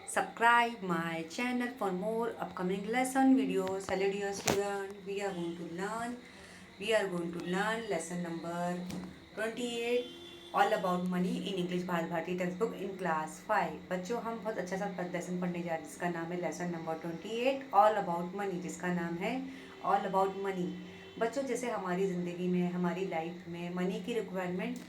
Subscribe my channel for more upcoming lesson videos. Hello dear student, we are going to learn lesson number 28 all about money in English Bharat Bharati text book in class 5। बच्चों हम बहुत अच्छा सा lesson पढ़ने जा रहे हैं जिसका नाम है lesson number 28 all about money, जिसका नाम है ऑल अबाउट मनी। बच्चों जैसे हमारी ज़िंदगी में हमारी लाइफ में मनी की रिक्वायरमेंट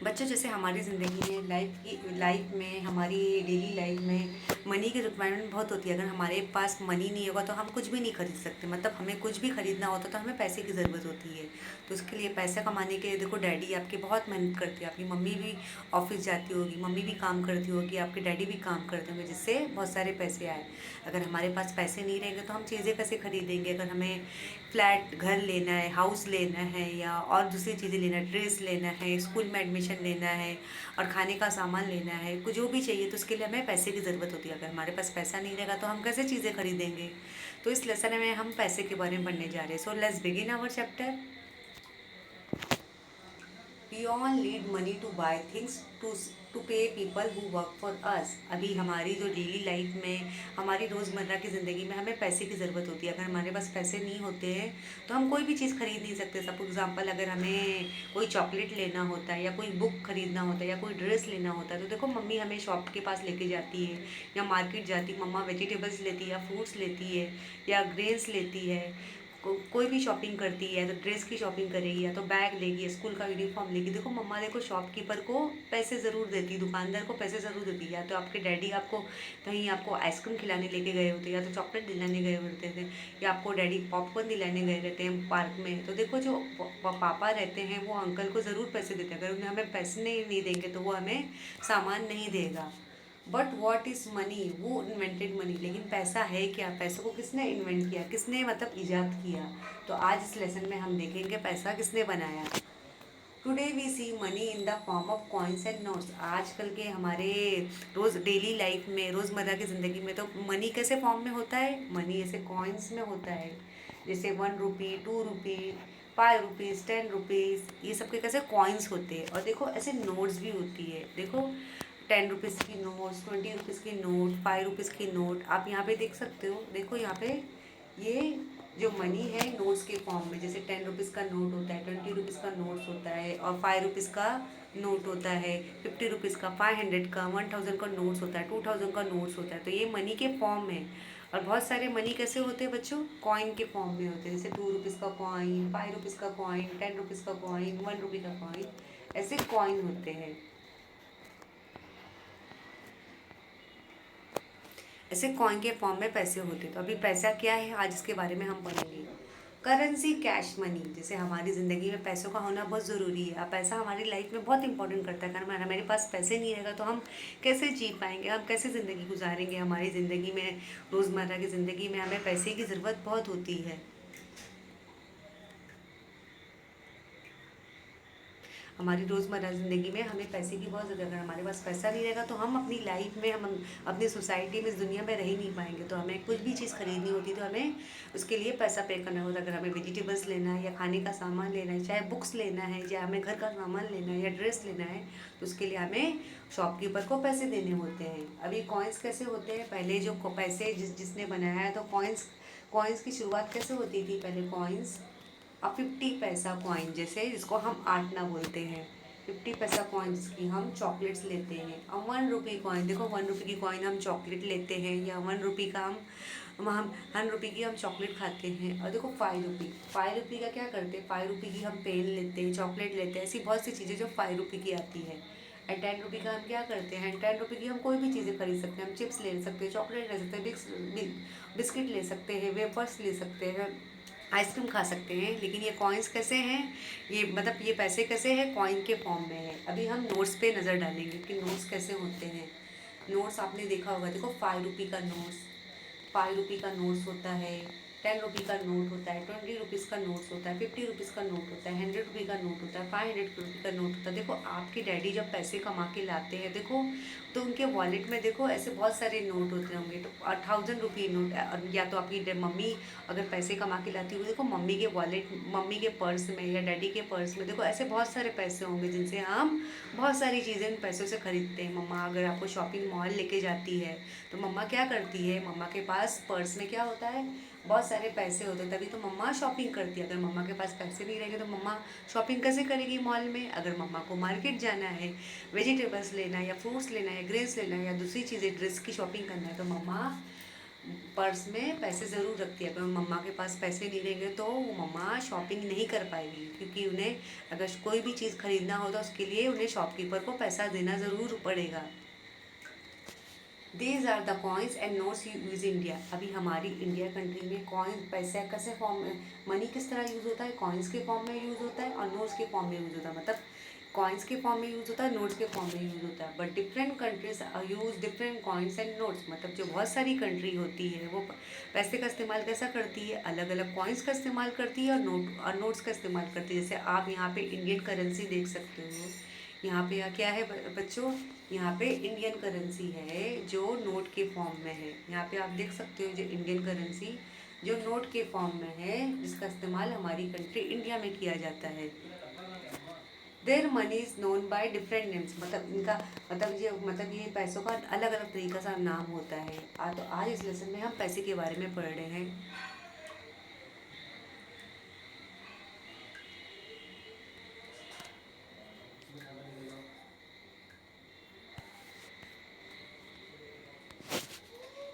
बच्चों जैसे हमारी ज़िंदगी में लाइफ में हमारी डेली लाइफ में मनी की रिक्वायरमेंट बहुत होती है। अगर हमारे पास मनी नहीं होगा तो हम कुछ भी नहीं खरीद सकते। मतलब हमें कुछ भी खरीदना होता तो हमें पैसे की ज़रूरत होती है। तो उसके लिए पैसा कमाने के लिए देखो डैडी आपकी बहुत मेहनत करते हैं, आपकी मम्मी भी ऑफिस जाती होगी, मम्मी भी काम करती होगी, आपके डैडी भी काम करते होंगे जिससे बहुत सारे पैसे आए। अगर हमारे पास पैसे नहीं रहेंगे तो हम चीज़ें कैसे खरीदेंगे। अगर हमें फ्लैट घर लेना है, हाउस लेना है या और दूसरी चीज़ें लेना है, ड्रेस लेना है, स्कूल में एडमिशन लेना है और खाने का सामान लेना है, कुछ जो भी चाहिए तो उसके लिए हमें पैसे की ज़रूरत होती है। अगर हमारे पास पैसा नहीं रहेगा तो हम कैसे चीज़ें खरीदेंगे। तो इस लेसन में हम पैसे के बारे में पढ़ने जा रहे हैं। So let's begin our chapter. We all need money to buy things to pay people who work for us। अभी हमारी जो डेली लाइफ में हमारी रोज़मर्रा की ज़िंदगी में हमें पैसे की ज़रूरत होती है। अगर हमारे पास पैसे नहीं होते हैं तो हम कोई भी चीज़ खरीद नहीं सकते। फॉर एग्ज़ाम्पल अगर हमें कोई चॉकलेट लेना होता है या कोई बुक खरीदना होता है या कोई ड्रेस लेना होता है तो देखो मम्मी हमें शॉप के पास लेके जाती है या मार्केट जाती है। मम्मा वेजिटेबल्स लेती है या फ्रूट्स लेती है या ग्रेन्स लेती है। कोई भी शॉपिंग करती है तो ड्रेस की शॉपिंग करेगी या तो बैग लेगी, स्कूल का यूनिफॉर्म लेगी। देखो मम्मा देखो शॉपकीपर को पैसे ज़रूर देती, दुकानदार को पैसे ज़रूर देती। या तो आपके डैडी आपको कहीं आपको आइसक्रीम खिलाने लेके गए होते या तो चॉकलेट दिलाने गए होते थे या आपको डैडी पॉपकॉर्न दिलाने गए रहते हैं पार्क में। तो देखो जो पापा रहते हैं वो अंकल को ज़रूर पैसे देते हैं। अगर उन्हें हमें पैसे नहीं देंगे तो वो हमें सामान नहीं देगा। बट वॉट इज़ मनी, वो इन्वेंटेड मनी। लेकिन पैसा है क्या, पैसों को किसने इन्वेंट किया, किसने मतलब ईजाद किया। तो आज इस लेसन में हम देखेंगे पैसा किसने बनाया। Today we see money in the form of coins and notes. आजकल के हमारे रोज़ डेली लाइफ में रोज़मर्रा की ज़िंदगी में तो मनी कैसे फॉर्म में होता है, मनी ऐसे कॉइन्स में होता है। जैसे 1 रुपी, 2 रुपी, 5 रुपीज़, 10 रुपीज़, ये सब के कैसे कॉइन्स होते हैं। और देखो ऐसे नोट्स भी होती है। देखो 10 रुपीज़ की नोट्स, 20 रुपीज़ की नोट, 5 रुपीज़ की नोट आप यहाँ पे देख सकते हो। देखो यहाँ पे ये जो मनी है नोट्स के फॉर्म में, जैसे 10 रुपीज़ का नोट होता है, 20 रुपीज़ का नोट्स होता है और 5 रुपीज़ का नोट होता है, 50 रुपीज़ का, 500 का, 1000 का नोट्स होता है, 2000 का नोट्स होता है। तो ये मनी के फॉर्म में। और बहुत सारे मनी कैसे होते हैं बच्चों, कॉइन के फॉर्म में होते हैं। जैसे 2 रुपीज़ का कॉइन, 5 रुपीज़ का कॉइन, 10 रुपीज़ का कॉइन, 1 रुपी का कॉइन, ऐसे कॉइन होते हैं। ऐसे कॉइन के फॉर्म में पैसे होते। तो अभी पैसा क्या है आज इसके बारे में हम पढ़ेंगे। Currency, cash money. जैसे हमारी ज़िंदगी में पैसों का होना बहुत ज़रूरी है। अब पैसा हमारी लाइफ में बहुत इंपॉर्टेंट करता है। अगर हमारे पास पैसे नहीं रहेगा तो हम कैसे जी पाएंगे, हम कैसे ज़िंदगी गुजारेंगे। हमारी ज़िंदगी में रोज़मर्रा की ज़िंदगी में हमें पैसे की ज़रूरत बहुत होती है। हमारी रोज़मर्रा ज़िंदगी में हमें पैसे की बहुत ज़रूरत है। अगर हमारे पास पैसा नहीं रहेगा तो हम अपनी लाइफ में हम अपनी सोसाइटी में इस दुनिया में रह ही नहीं पाएंगे। तो हमें कुछ भी चीज़ खरीदनी होती तो हमें उसके लिए पैसा पे करना होता है। अगर हमें वेजिटेबल्स लेना है या खाने का सामान लेना है, चाहे बुक्स लेना है या हमें घर का सामान लेना है या ड्रेस लेना है तो उसके लिए हमें शॉपकीपर को पैसे देने होते हैं। अभी कॉइन्स कैसे होते हैं, पहले जो पैसे जिसने बनाया है तो कॉइन्स की शुरुआत कैसे होती थी। पहले कॉइन्स अब 50 पैसा कॉइन, जैसे जिसको हम आटना बोलते हैं, 50 पैसा कॉइन की हम चॉकलेट्स लेते हैं। और 1 रुपी कॉइन, देखो 1 रुपी की कॉइन हम चॉकलेट लेते हैं या 1 रुपी का हम 1 रुपी की हम चॉकलेट खाते हैं। और देखो 5 रुपी का क्या करते हैं, 5 रुपी की हम पेन लेते हैं, चॉकलेट लेते हैं। ऐसी बहुत सी चीज़ें जो 5 रुपी की आती है। एंड 10 रुपी का हम क्या करते हैं, 10 रुपी की हम कोई भी चीज़ें खरीद सकते हैं। हम चिप्स ले सकते हैं, चॉकलेट ले सकते हैं, बिस्किट ले सकते हैं, वेफर्स ले सकते हैं, आइसक्रीम खा सकते हैं। लेकिन ये कॉइन्स कैसे हैं, ये मतलब ये पैसे कैसे हैं, कॉइन के फॉर्म में है। अभी हम नोट्स पे नज़र डालेंगे कि नोट्स कैसे होते हैं। नोट्स आपने देखा होगा, देखो 5 रुपी का नोट्स, 5 रुपी का नोट्स होता है, ₹10 का नोट होता है, ₹20 का नोट होता है, ₹50 का नोट होता है, ₹100 का नोट होता है, ₹500 का नोट होता है। देखो आपके डैडी जब पैसे कमा के लाते हैं, देखो तो उनके वॉलेट में देखो ऐसे बहुत सारे नोट होते होंगे, तो ₹1000 नोट, या तो आपकी मम्मी अगर पैसे कमा के लाती होगी, देखो मम्मी के वॉलेट, मम्मी के पर्स में या डैडी के पर्स में देखो ऐसे बहुत सारे पैसे होंगे जिनसे हम बहुत सारी चीज़ें इन पैसों से खरीदते हैं। मम्मा अगर आपको शॉपिंग मॉल लेके जाती है तो मम्मा क्या करती है, मम्मा के पास पर्स में क्या होता है, बहुत सारे पैसे होते हैं, तभी तो मम्मा शॉपिंग करती है। अगर मम्मा के पास पैसे नहीं रहेंगे तो मम्मा शॉपिंग कैसे करेगी मॉल में। अगर मम्मा को मार्केट जाना है, वेजिटेबल्स लेना है या फ्रूट्स लेना है, ग्रेन्स लेना है या दूसरी चीज़ें, ड्रेस की शॉपिंग करना है, तो मम्मा पर्स में पैसे ज़रूर रखती है। अगर मम्मा के पास पैसे नहीं रहेंगे तो वो मम्मा शॉपिंग नहीं कर पाएगी, क्योंकि उन्हें अगर कोई भी चीज़ खरीदना हो तो उसके लिए उन्हें शॉपकीपर को पैसा देना ज़रूर पड़ेगा। These are the coins and notes use India. अभी हमारी इंडिया कंट्री में कॉइन पैसे कैसे फॉर्म में, मनी किस तरह यूज़ होता है, कॉइन्स के फॉर्म में यूज़ होता है और नोट्स के फॉर्म में यूज़ होता है। मतलब कॉइन्स के फॉर्म में यूज़ होता है, नोट्स के फॉर्म में यूज़ होता है। But different countries use different coins and notes. मतलब जो बहुत सारी कंट्री होती है वो पैसे का इस्तेमाल कैसा करती है, अलग अलग कॉइन्स का इस्तेमाल करती है और नोट्स का इस्तेमाल करती है। जैसे आप यहाँ पे इंडियन करेंसी देख सकते हो, यहाँ पे क्या है बच्चों, यहाँ पे इंडियन करेंसी है जो नोट के फॉर्म में है। यहाँ पे आप देख सकते हो जो इंडियन करेंसी जो नोट के फॉर्म में है, जिसका इस्तेमाल हमारी कंट्री इंडिया में किया जाता है। Their money is known by different names. मतलब इनका मतलब ये पैसों का अलग अलग तरीका सा नाम होता है। तो आज इस लेसन में हम पैसे के बारे में पढ़ रहे हैं।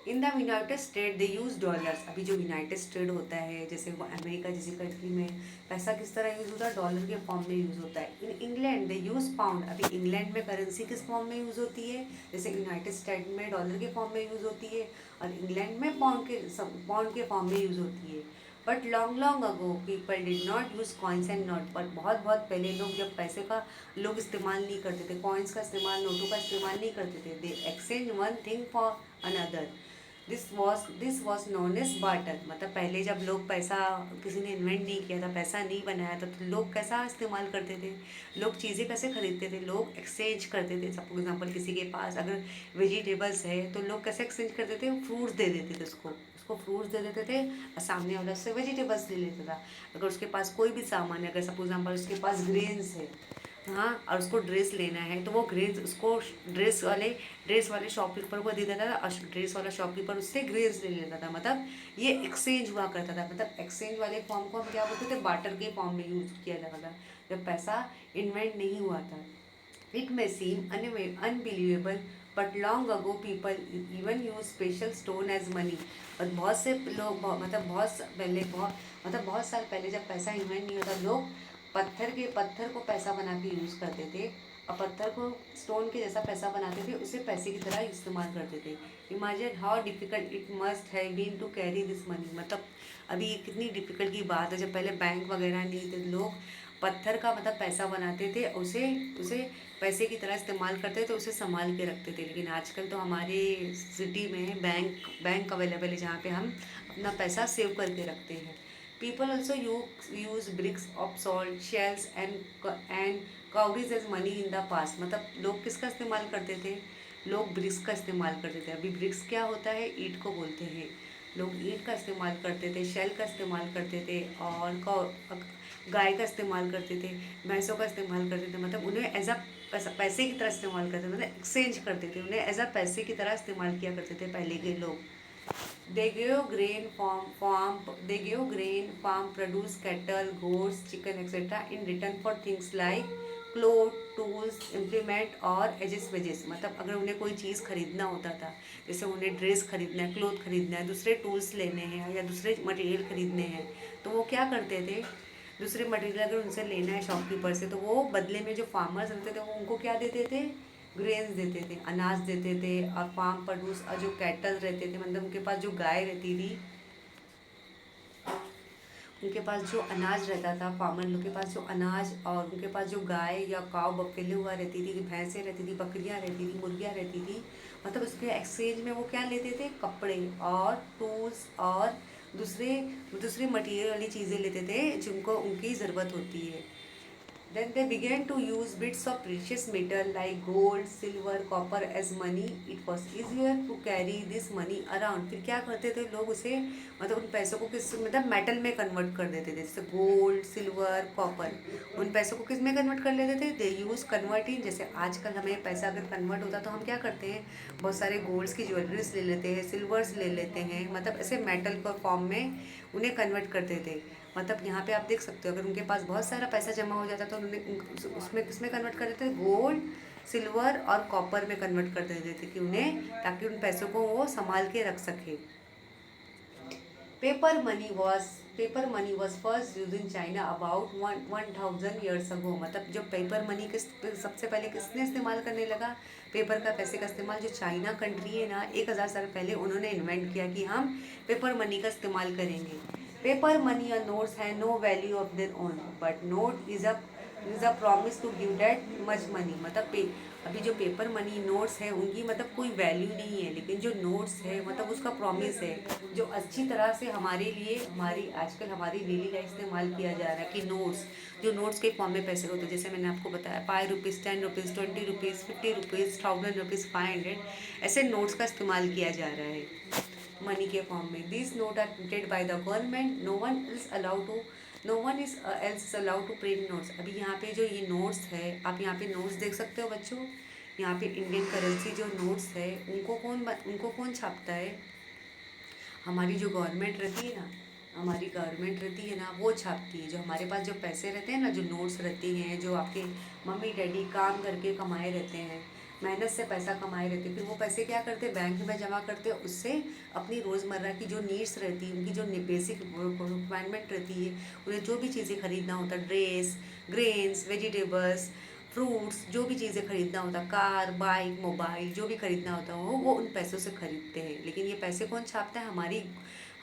In the United state they use dollars. अभी जो यूनाइटेड स्टेट होता है, जैसे वो अमेरिका जैसी कंट्री में पैसा किस तरह यूज़ होता है, डॉलर के फॉर्म में यूज़ होता है। In England they use pound. अभी इंग्लैंड में करेंसी किस फॉर्म में यूज़ होती है, जैसे यूनाइटेड स्टेट में डॉलर के फॉर्म में यूज़ होती है और इंग्लैंड में पाउंड के फॉर्म में यूज़ होती है। But long long ago people did not use coins and note. पर बहुत बहुत पहले लोग जब पैसे का लोग इस्तेमाल नहीं करते थे, कॉइन्स का इस्तेमाल, नोटों का इस्तेमाल नहीं करते थे। They exchange one thing for another. This was known as barter. मतलब पहले जब लोग पैसा किसी ने इन्वेंट नहीं किया था, पैसा नहीं बनाया था, तो लोग कैसा इस्तेमाल करते थे, लोग चीज़ें कैसे खरीदते थे, लोग एक्सचेंज करते थे। सपोज एग्जाम्पल किसी के पास अगर वेजिटेबल्स है तो लोग कैसे एक्सचेंज करते थे, फ्रूट्स दे देते थे उसको उसको फ्रूट्स दे देते थे और सामने वाला उससे वेजिटेबल्स ले लेता था। अगर उसके पास कोई भी सामान है, अगर सपोज एग्जाम्पल उसके पास ग्रेन्स है, हाँ, और उसको ड्रेस लेना है तो वो ग्रेस उसको ड्रेस वाले शॉपकीपर को दे देता था और ड्रेस वाला शॉपकीपर उससे ग्रेस ले लेता था। मतलब ये एक्सचेंज हुआ करता था। मतलब एक्सचेंज वाले फॉर्म को हम क्या बोलते थे, बार्टर के फॉर्म में यूज किया जाता था जब पैसा इन्वेंट नहीं हुआ था। It may seem unbelievable but long ago people even use special stone as money. और बहुत से लोग मतलब बहुत साल पहले जब पैसा इन्वेंट नहीं होता, लोग पत्थर को पैसा बना के यूज़ करते थे और पत्थर को स्टोन के जैसा पैसा बनाते थे, उसे पैसे की तरह इस्तेमाल करते थे। Imagine how difficult it must have been to carry this money. मतलब अभी कितनी डिफ़िकल्ट की बात है, जब पहले बैंक वगैरह नहीं थे, लोग पत्थर का मतलब पैसा बनाते थे, उसे उसे पैसे की तरह इस्तेमाल करते थे, उसे संभाल के रखते थे। लेकिन आजकल तो हमारे सिटी में बैंक अवेलेबल है जहाँ पे हम अपना पैसा सेव करके रखते हैं। People also use bricks of salt shells and cowries as money in the past. मतलब लोग किसका इस्तेमाल करते थे, लोग ब्रिक्स का इस्तेमाल करते थे। अभी ब्रिक्स क्या होता है, ईंट को बोलते हैं। लोग ईंट का इस्तेमाल करते थे, शेल का इस्तेमाल करते थे और गाय का इस्तेमाल करते थे, भैंसों का इस्तेमाल करते थे। मतलब उन्हें एज अ पैसे की तरह इस्तेमाल करते थे, मतलब एक्सचेंज करते थे, उन्हें एज अ पैसे की तरह इस्तेमाल किया करते थे पहले के लोग। They gave grain farm produce cattle, goats, chicken, etc. in return for things like clothes, tools, implement और एजेस वेजेस। मतलब अगर उन्हें कोई चीज़ खरीदना होता था, जैसे उन्हें ड्रेस खरीदना है, क्लोथ खरीदना है, दूसरे टूल्स लेने हैं या दूसरे मटेरियल खरीदने हैं, तो वो क्या करते थे, दूसरे मटेरियल अगर उनसे लेना है शॉपकीपर से, तो वो बदले में जो फार्मर्स रहते थे वो उनको क्या देते थे, ग्रेन्स देते थे, अनाज देते थे। और फार्म प्रोड्यूस और जो कैटल रहते थे, मतलब उनके पास जो गाय रहती थी, उनके पास जो अनाज रहता था, फार्मर लोग के पास जो अनाज और उनके पास जो गाय या काव बफेले हुआ रहती थी, भैंसें रहती थी, बकरियां रहती थी, मुर्गियां रहती थी, मतलब उसके एक्सचेंज में वो क्या लेते थे, कपड़े और टूल्स और दूसरे दूसरे मटेरियल वाली चीज़ें लेते थे जिनको उनकी ज़रूरत होती है। Then they began to use bits of precious metal like gold, silver, copper as money. It was easier to carry this money around. फिर क्या करते थे लोग उसे, मतलब उन पैसों को किस, मतलब मेटल में कन्वर्ट कर देते थे, जैसे गोल्ड, सिल्वर, कॉपर। उन पैसों को किस में कन्वर्ट कर लेते थे? दे यूज़ कन्वर्टिंग। जैसे आजकल हमें पैसा अगर कन्वर्ट होता तो हम क्या करते हैं, बहुत सारे गोल्ड्स की ज्वेलरीज ले लेते हैं, सिल्वर्स ले लेते हैं, मतलब ऐसे मेटल के फॉर्म में उन्हें कन्वर्ट करते थे। मतलब यहाँ पे आप देख सकते हो, अगर उनके पास बहुत सारा पैसा जमा हो जाता तो उन्होंने उसमें किसमें कन्वर्ट कर देते थे? गोल्ड, सिल्वर और कॉपर में कन्वर्ट कर देते थे कि उन्हें, ताकि उन पैसों को वो संभाल के रख सके। Paper money was paper money was first use in China about 1000 years ago. मतलब जो पेपर मनी किस सबसे पहले किसने इस्तेमाल करने लगा, पेपर का पैसे का इस्तेमाल, जो चाइना कंट्री है ना, 1000 साल पहले उन्होंने इन्वेंट किया कि हम पेपर मनी का इस्तेमाल करेंगे। पेपर मनी और नोट्स है no value of their own, but note is a promise to give that much money. मतलब अभी जो पेपर मनी नोट्स है उनकी मतलब कोई वैल्यू नहीं है, लेकिन जो नोट्स है मतलब उसका प्रॉमिस है, जो अच्छी तरह से हमारे लिए, हमारी आजकल हमारी डेली लाइफ इस्तेमाल किया जा रहा है कि नोट्स, जो नोट्स के फॉर्म में पैसे होते हैं, जैसे मैंने आपको बताया 5 rupees, 10 rupees, 20 rupees, 50 rupees, 1000 rupees, 500, ऐसे नोट्स का इस्तेमाल किया जा रहा है मनी के फॉर्म में। This note are printed by the government, no one is else allowed to print notes. अभी यहाँ पे जो ये नोट्स है, आप यहाँ पे नोट्स देख सकते हो बच्चों, यहाँ पे इंडियन करेंसी जो नोट्स है उनको कौन छापता है? हमारी जो गवर्नमेंट रहती है ना, हमारी गवर्नमेंट रहती है ना, वो छापती है। जो हमारे पास जो पैसे रहते हैं ना, जो नोट्स रहती हैं, जो आपके मम्मी डैडी काम करके कमाए रहते हैं, मेहनत से पैसा कमाए रहते हैं, फिर वो पैसे क्या करते हैं? बैंक में जमा करते हैं। उससे अपनी रोज़मर्रा की जो नीड्स रहती है, उनकी जो बेसिक रिक्वायरमेंट रहती है, उन्हें जो भी चीज़ें खरीदना होता है, ड्रेस, ग्रेन्स, वेजिटेबल्स, फ्रूट्स, जो भी चीज़ें खरीदना होता, कार, बाइक, मोबाइल, जो भी खरीदना होता हो वो उन पैसों से खरीदते हैं। लेकिन ये पैसे कौन छापता है?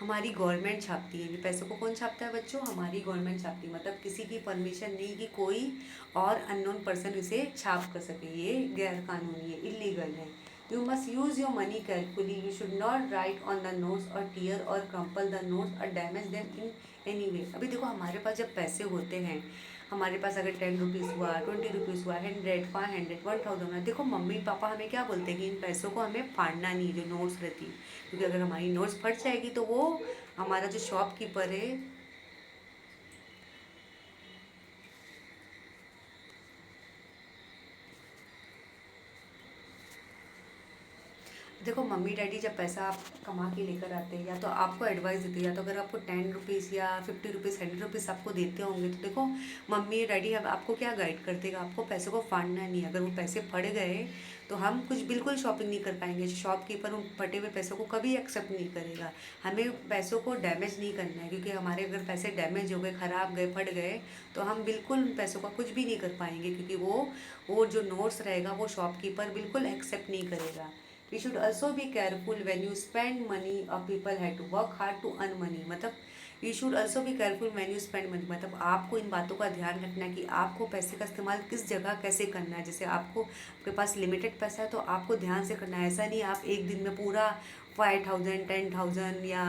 हमारी गवर्नमेंट छापती है। ये पैसों को कौन छापता है बच्चों? हमारी गवर्नमेंट छापती है। मतलब किसी की परमिशन नहीं कि कोई और अननोन पर्सन इसे छाप कर सके, ये गैर कानूनी है, इलीगल है। You must use your money carefully, you should not right on the notes और टीयर और क्रम्पल द नोट्स और damage them in any way. अभी देखो, हमारे पास जब पैसे होते हैं, हमारे पास अगर 10 रुपीज़ हुआ, 20 रुपीज़ हुआ, 100, 500, 1000 हुआ, देखो मम्मी पापा हमें क्या बोलते हैं कि इन पैसों को हमें फाड़ना नहीं, जो नोट्स रहती है, क्योंकि अगर हमारी नोट्स फट जाएगी तो वो हमारा जो शॉपकीपर है, देखो मम्मी डैडी जब पैसा आप कमा के लेकर आते हैं, या तो आपको एडवाइस देते हैं, या तो अगर आपको 10 रुपीज़ या 50 रुपीज़, 100 रुपीज़ आपको देते होंगे, तो देखो मम्मी डैडी अब आपको क्या गाइड कर देगा? आपको पैसों को फाड़ना नहीं है। अगर वो पैसे फट गए तो हम कुछ बिल्कुल शॉपिंग नहीं कर पाएंगे। शॉपकीपर उन फटे हुए पैसों को कभी एक्सेप्ट नहीं करेगा। हमें पैसों को डैमेज नहीं करना है, क्योंकि हमारे अगर पैसे डैमेज हो गए, ख़राब गए, फट गए, तो हम बिल्कुल उन पैसों का कुछ भी नहीं कर पाएंगे, क्योंकि वो जो नोट्स रहेगा वो शॉपकीपर बिल्कुल एक्सेप्ट नहीं करेगा। We should also be careful when you spend money, or people have to work hard to earn money। मतलब you should also be careful when you spend money, मतलब आपको इन बातों का ध्यान रखना है कि आपको पैसे का इस्तेमाल किस जगह कैसे करना है। जैसे आपके पास लिमिटेड पैसा है तो आपको ध्यान से करना है। ऐसा नहीं आप एक दिन में पूरा 5000, 10,000 या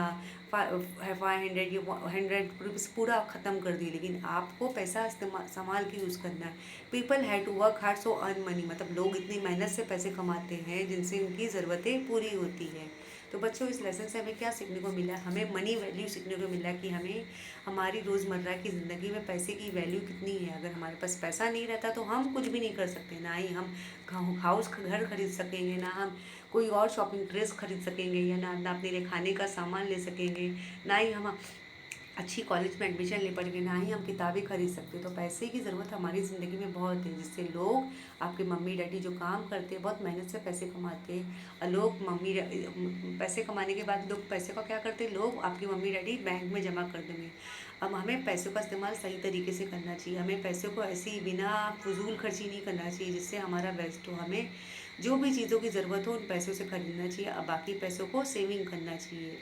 500 या 100 रुपीज़ पूरा ख़त्म कर दिए, लेकिन आपको पैसा इस्तेमाल संभाल के यूज़ करना है। People have to work hard so earn money, मतलब लोग इतनी मेहनत से पैसे कमाते हैं जिनसे उनकी ज़रूरतें पूरी होती है। तो बच्चों, इस लेसन से हमें क्या सीखने को मिला? हमें मनी वैल्यू सीखने को मिला कि हमें हमारी रोज़मर्रा की ज़िंदगी में पैसे की वैल्यू कितनी है। अगर हमारे पास पैसा नहीं रहता तो हम कुछ भी नहीं कर सकते, ना ही हम घर खरीद सकेंगे, ना हम कोई और शॉपिंग ड्रेस खरीद सकेंगे, या ना अपने लिए खाने का सामान ले सकेंगे, ना ही हम अच्छी कॉलेज में एडमिशन ले पाएंगे, ना ही हम किताबें खरीद सकते। तो पैसे की ज़रूरत हमारी ज़िंदगी में बहुत है, जिससे लोग, आपके मम्मी डैडी जो काम करते हैं, बहुत मेहनत से पैसे कमाते हैं, और लोग पैसे कमाने के बाद लोग पैसे का क्या करते हैं? लोग, आपकी मम्मी डैडी बैंक में जमा कर देंगे। अब हमें पैसों का इस्तेमाल सही तरीके से करना चाहिए। हमें पैसों को ऐसी बिना फजूल खर्ची नहीं करना चाहिए जिससे हमारा वेस्ट हो। हमें जो भी चीज़ों की ज़रूरत हो उन पैसों से खरीदना चाहिए, और बाकी पैसों को सेविंग करना चाहिए।